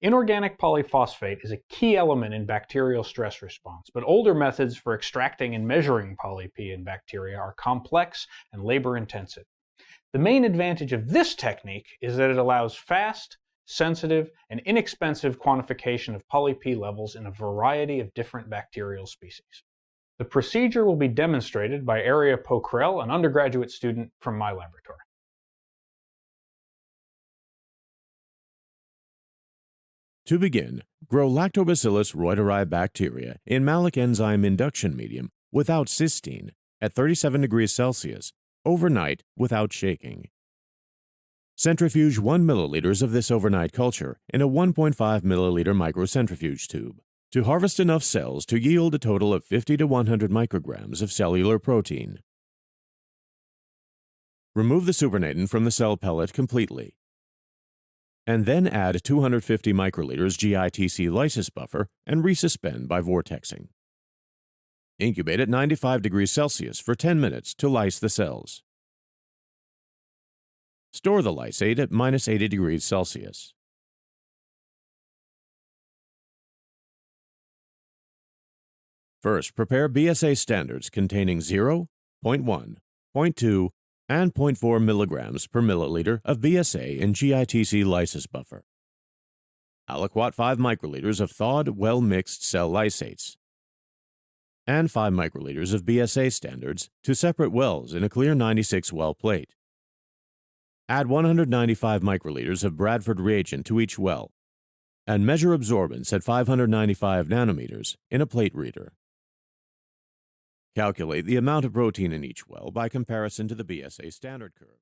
Inorganic polyphosphate is a key element in bacterial stress response, but older methods for extracting and measuring poly-P in bacteria are complex and labor-intensive. The main advantage of this technique is that it allows fast, sensitive, and inexpensive quantification of poly-P levels in a variety of different bacterial species. The procedure will be demonstrated by Arya Pokhrel, an undergraduate student from my laboratory. To begin, grow Lactobacillus reuteri bacteria in malic enzyme induction medium without cysteine at 37 degrees Celsius overnight without shaking. Centrifuge 1 milliliters of this overnight culture in a 1.5 milliliter microcentrifuge tube to harvest enough cells to yield a total of 50 to 100 micrograms of cellular protein. Remove the supernatant from the cell pellet completely, and then add 250 microliters GITC lysis buffer and resuspend by vortexing. Incubate at 95 degrees Celsius for 10 minutes to lyse the cells. Store the lysate at minus 80 degrees Celsius. First, prepare BSA standards containing 0, 0.1, 0.2, and 0.4 milligrams per milliliter of BSA in GITC lysis buffer. Aliquot 5 microliters of thawed, well-mixed cell lysates, and 5 microliters of BSA standards to separate wells in a clear 96 well plate. Add 195 microliters of Bradford reagent to each well, and measure absorbance at 595 nanometers in a plate reader. Calculate the amount of protein in each well by comparison to the BSA standard curve.